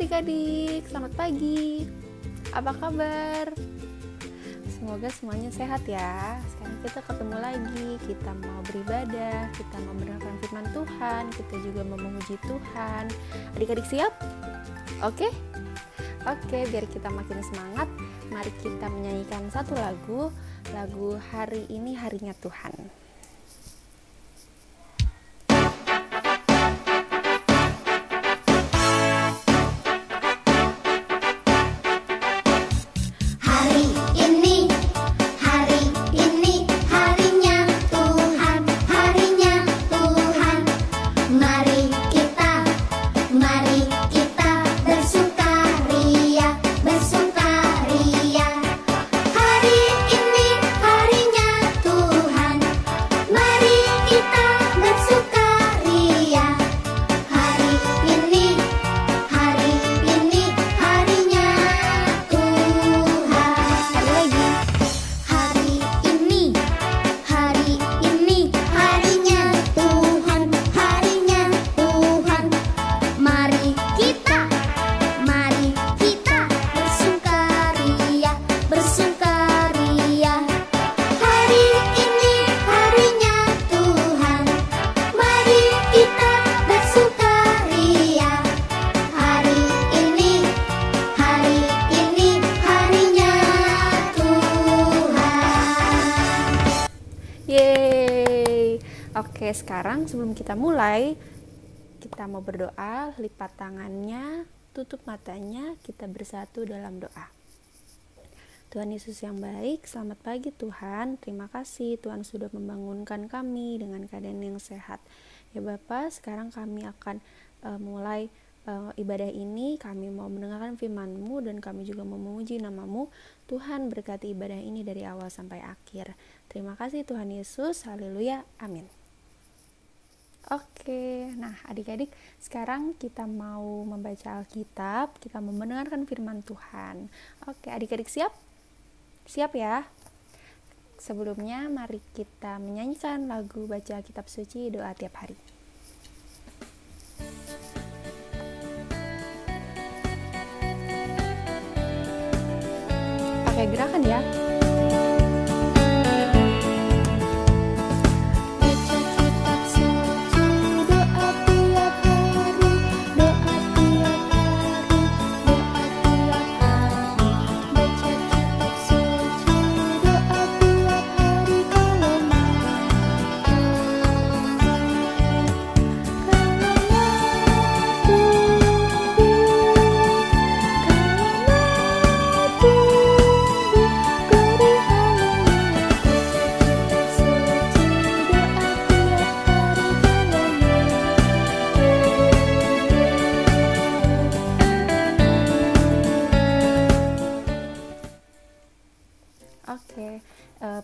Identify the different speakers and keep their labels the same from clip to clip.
Speaker 1: adik-adik, selamat pagi. Apa kabar? Semoga semuanya sehat ya. Sekarang kita ketemu lagi, kita mau beribadah, kita mau mendengarkan firman Tuhan, kita juga mau memuji Tuhan. Adik-adik siap? Oke? Oke, biar kita makin semangat, mari kita menyanyikan satu lagu hari ini harinya Tuhan. Oke, sekarang sebelum kita mulai, kita mau berdoa, lipat tangannya, tutup matanya, kita bersatu dalam doa. Tuhan Yesus yang baik, selamat pagi Tuhan. Terima kasih Tuhan sudah membangunkan kami dengan keadaan yang sehat. Ya Bapa, sekarang kami akan mulai ibadah ini. Kami mau mendengarkan firman-Mu dan kami juga mau memuji nama-Mu. Tuhan berkati ibadah ini dari awal sampai akhir. Terima kasih Tuhan Yesus. Haleluya. Amin. Oke, nah adik-adik, sekarang kita mau membaca Alkitab, kita mau mendengarkan firman Tuhan. Oke, adik-adik siap? Siap ya? Sebelumnya mari kita menyanyikan lagu baca kitab suci doa tiap hari. Pakai gerakan ya.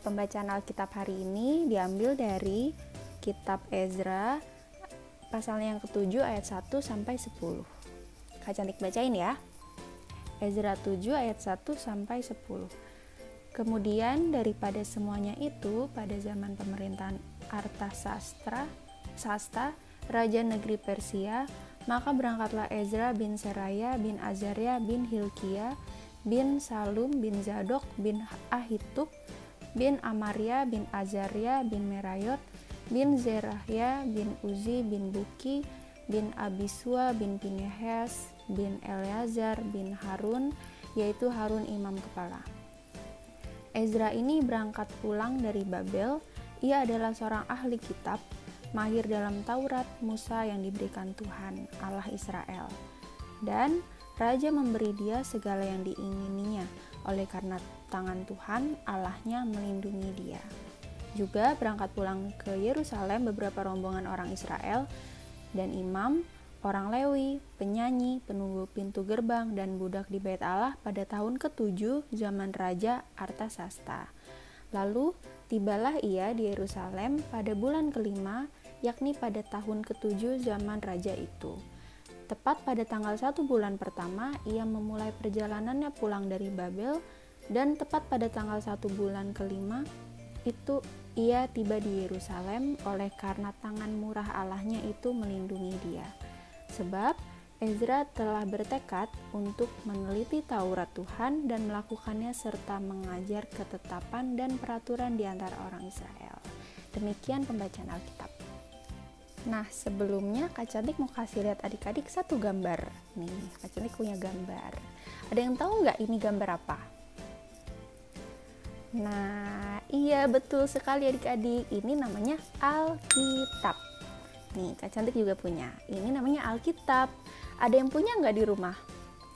Speaker 1: Pembacaan Alkitab hari ini diambil dari kitab Ezra pasal yang ke-7 ayat 1 sampai 10. Kak Cantik bacain ya. Ezra 7 ayat 1 sampai 10. Kemudian daripada semuanya itu, pada zaman pemerintahan Artasasta, raja negeri Persia, maka berangkatlah Ezra bin Seraya bin Azaria bin Hilkia bin Salum bin Zadok bin Ahitub bin Amaria bin Azaria bin Merayot bin Zerahya bin Uzi bin Buki bin Abisua bin Pinehas bin Eleazar bin Harun, yaitu Harun imam kepala. Ezra ini berangkat pulang dari Babel. Ia adalah seorang ahli kitab, mahir dalam Taurat Musa yang diberikan Tuhan Allah Israel, dan raja memberi dia segala yang diingininya, oleh karena tangan Tuhan Allahnya melindungi dia. Juga berangkat pulang ke Yerusalem beberapa rombongan orang Israel dan imam, orang Lewi, penyanyi, penunggu pintu gerbang, dan budak di bait Allah pada tahun ke-7 zaman Raja Artasasta. Lalu tibalah ia di Yerusalem pada bulan ke-5, yakni pada tahun ke-7 zaman raja itu. Tepat pada tanggal 1 bulan pertama, ia memulai perjalanannya pulang dari Babel, dan tepat pada tanggal 1 bulan ke-5 itu ia tiba di Yerusalem oleh karena tangan murah Allahnya itu melindungi dia. Sebab Ezra telah bertekad untuk meneliti Taurat Tuhan dan melakukannya serta mengajar ketetapan dan peraturan di antara orang Israel. Demikian pembacaan Alkitab. Nah, sebelumnya Kak Cantik mau kasih lihat adik-adik satu gambar. Nih, Kak Cantik punya gambar. Ada yang tahu nggak ini gambar apa? Nah, iya betul sekali adik-adik. Ini namanya Alkitab. Nih, Kak Cantik juga punya. Ini namanya Alkitab. Ada yang punya nggak di rumah?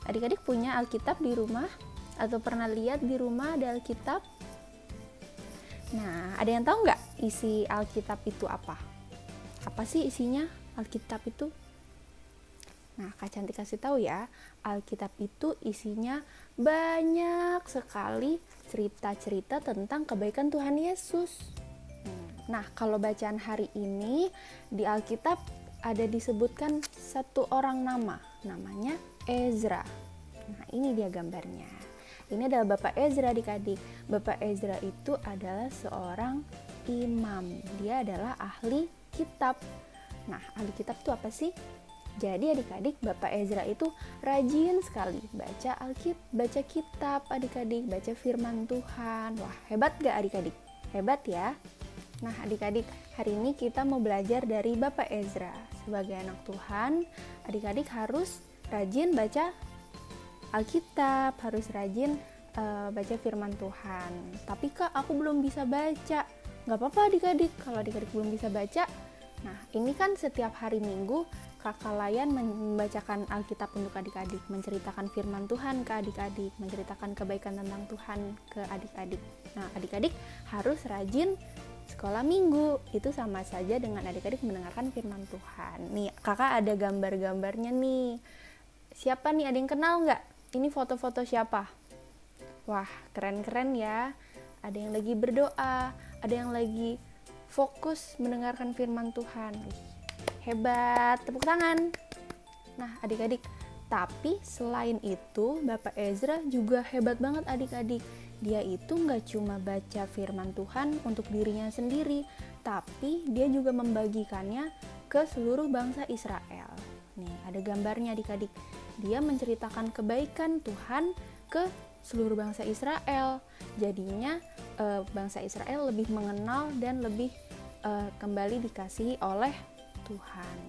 Speaker 1: Adik-adik punya Alkitab di rumah? Atau pernah lihat di rumah ada Alkitab? Nah, ada yang tahu nggak isi Alkitab itu apa? Apa sih isinya Alkitab itu? Nah, Kak Cantik kasih tahu ya, Alkitab itu isinya banyak sekali cerita-cerita tentang kebaikan Tuhan Yesus. Nah, kalau bacaan hari ini di Alkitab ada disebutkan satu orang namanya Ezra. Nah, ini dia gambarnya. Ini adalah Bapak Ezra adik-adik. Bapak Ezra itu adalah seorang imam. Dia adalah ahli kitab. Nah, ahli kitab itu apa sih? Jadi adik-adik, Bapak Ezra itu rajin sekali baca kitab adik-adik, baca firman Tuhan. Wah, hebat gak adik-adik? Hebat ya? Nah, adik-adik, hari ini kita mau belajar dari Bapak Ezra. Sebagai anak Tuhan, adik-adik harus rajin baca Alkitab, harus rajin baca firman Tuhan. Tapi Kak, aku belum bisa baca. Gak apa-apa adik-adik, kalau adik-adik belum bisa baca. Nah, ini kan setiap hari Minggu Kakak Layan membacakan Alkitab untuk adik-adik, menceritakan firman Tuhan ke adik-adik, menceritakan kebaikan tentang Tuhan ke adik-adik. Nah, adik-adik harus rajin sekolah minggu. Itu sama saja dengan adik-adik mendengarkan firman Tuhan. Nih, kakak ada gambar-gambarnya nih. Siapa nih? Ada yang kenal nggak? Ini foto-foto siapa? Wah, keren-keren ya. Ada yang lagi berdoa, ada yang lagi fokus mendengarkan firman Tuhan. Hebat, tepuk tangan. Nah, adik-adik, tapi selain itu, Bapak Ezra juga hebat banget adik-adik. Dia itu nggak cuma baca firman Tuhan untuk dirinya sendiri, tapi dia juga membagikannya ke seluruh bangsa Israel. Nih, ada gambarnya adik-adik. Dia menceritakan kebaikan Tuhan ke seluruh bangsa Israel. Jadinya bangsa Israel lebih mengenal dan lebih kembali dikasihi oleh Tuhan.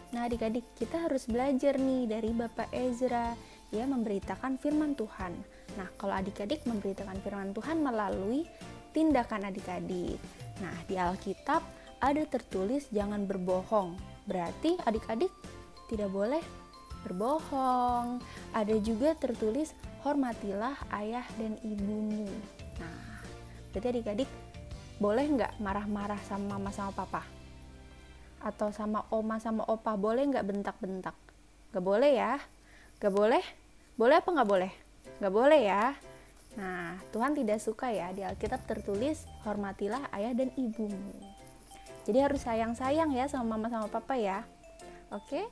Speaker 1: Nah, adik-adik, kita harus belajar nih dari Bapak Ezra. Dia memberitakan firman Tuhan. Nah, kalau adik-adik memberitakan firman Tuhan melalui tindakan adik-adik. Nah, di Alkitab ada tertulis jangan berbohong. Berarti adik-adik tidak boleh berbohong. Ada juga tertulis hormatilah ayah dan ibumu. Nah, berarti adik-adik boleh nggak marah-marah sama mama sama papa? Atau sama oma sama opa, boleh nggak bentak-bentak? Nggak boleh ya? Nggak boleh? Boleh apa nggak boleh? Nggak boleh ya? Nah, Tuhan tidak suka ya. Di Alkitab tertulis hormatilah ayah dan ibumu. Jadi harus sayang-sayang ya sama mama sama papa ya. Oke?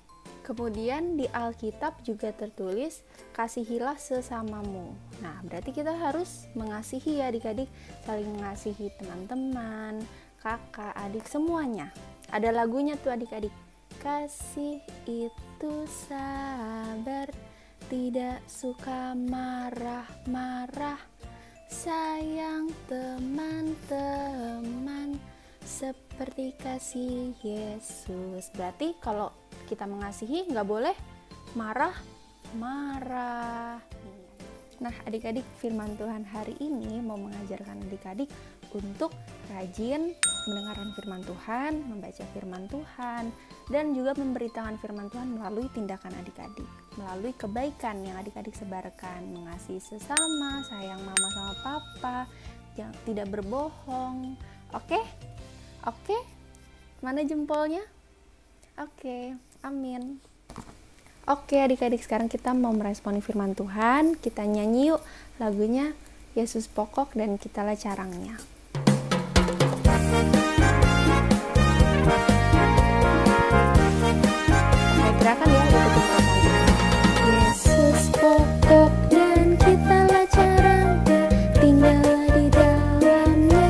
Speaker 1: Kemudian di Alkitab juga tertulis kasihilah sesamamu. Nah, berarti kita harus mengasihi ya adik-adik, saling mengasihi teman-teman, kakak, adik, semuanya. Ada lagunya tuh adik-adik. Kasih itu sabar, tidak suka marah-marah, sayang teman-teman seperti kasih Yesus. Berarti kalau kita mengasihi nggak boleh marah-marah. Nah, adik-adik, firman Tuhan hari ini mau mengajarkan adik-adik untuk rajin mendengarkan firman Tuhan, membaca firman Tuhan, dan juga memberitakan firman Tuhan melalui tindakan adik-adik, melalui kebaikan yang adik-adik sebarkan, mengasihi sesama, sayang mama sama papa, yang tidak berbohong. Oke? Oke? Mana jempolnya? Oke, amin. Oke adik-adik, sekarang kita mau meresponi firman Tuhan. Kita nyanyi yuk lagunya Yesus Pokok dan Kitalah Carangnya. Oke, gerakan ya, ikutin perasaan. Yesus pokok dan kitalah carangnya, tinggallah di dalamnya.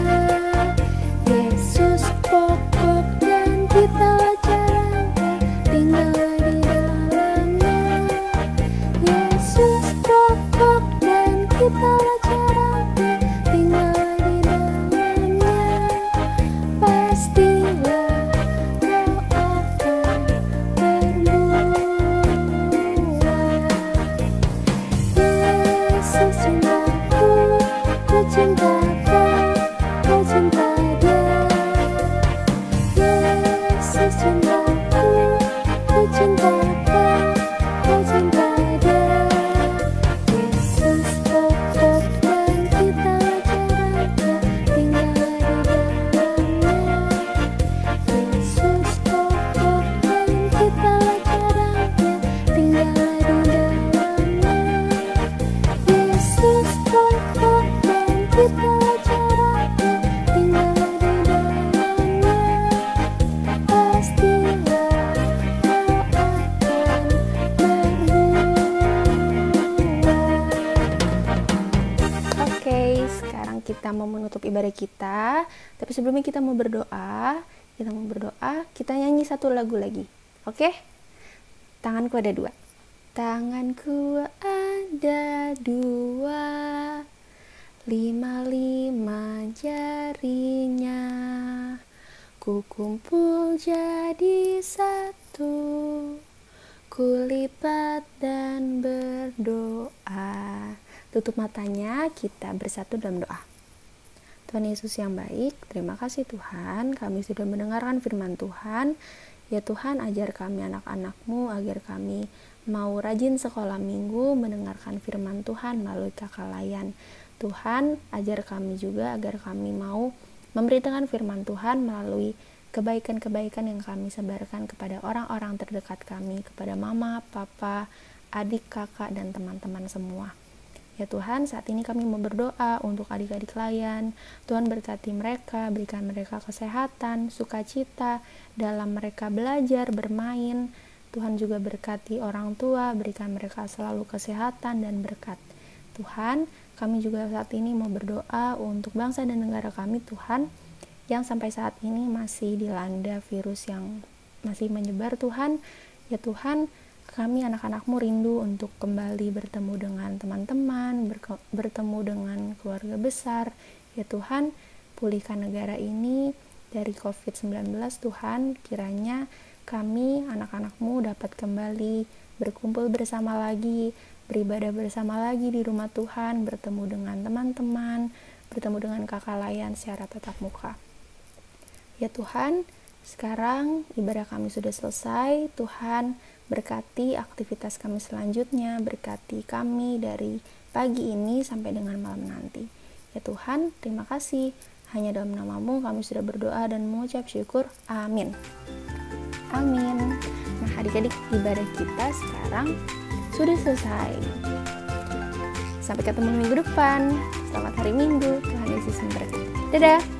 Speaker 1: Yesus pokok dan kitalah carangnya, tinggallah di dalamnya. kita mau menutup ibadah kita. Tapi sebelumnya kita mau berdoa, kita nyanyi satu lagu lagi. Oke? Tanganku ada dua. Tanganku ada dua, 5 jarinya, ku kumpul jadi satu, ku lipat dan berdoa. Tutup matanya, kita bersatu dalam doa. Tuhan Yesus yang baik, terima kasih Tuhan, kami sudah mendengarkan firman Tuhan. Ya Tuhan, ajar kami anak-anak-Mu agar kami mau rajin sekolah minggu mendengarkan firman Tuhan melalui kakak layan. Tuhan, ajar kami juga agar kami mau memberitakan firman Tuhan melalui kebaikan-kebaikan yang kami sebarkan kepada orang-orang terdekat kami, kepada mama, papa, adik, kakak, dan teman-teman semua. Ya Tuhan, saat ini kami mau berdoa untuk adik-adik layan. Tuhan berkati mereka, berikan mereka kesehatan, sukacita dalam mereka belajar, bermain. Tuhan juga berkati orang tua, berikan mereka selalu kesehatan dan berkat. Tuhan, kami juga saat ini mau berdoa untuk bangsa dan negara kami, Tuhan, yang sampai saat ini masih dilanda virus yang masih menyebar, Tuhan. Ya Tuhan, kami anak-anak-Mu rindu untuk kembali bertemu dengan teman-teman, bertemu dengan keluarga besar. Ya Tuhan, pulihkan negara ini dari COVID-19, Tuhan. Kiranya kami, anak-anak-Mu, dapat kembali berkumpul bersama lagi, beribadah bersama lagi di rumah Tuhan, bertemu dengan teman-teman, bertemu dengan kakak layan secara tatap muka. Ya Tuhan, sekarang ibadah kami sudah selesai. Tuhan, berkati aktivitas kami selanjutnya, berkati kami dari pagi ini sampai dengan malam nanti. Ya Tuhan, terima kasih. Hanya dalam nama-Mu kami sudah berdoa dan mengucap syukur. Amin. Amin. Nah, adik-adik, ibadah kita sekarang sudah selesai. Sampai ketemu minggu depan. Selamat hari Minggu. Tuhan Yesus memberkati. Dadah.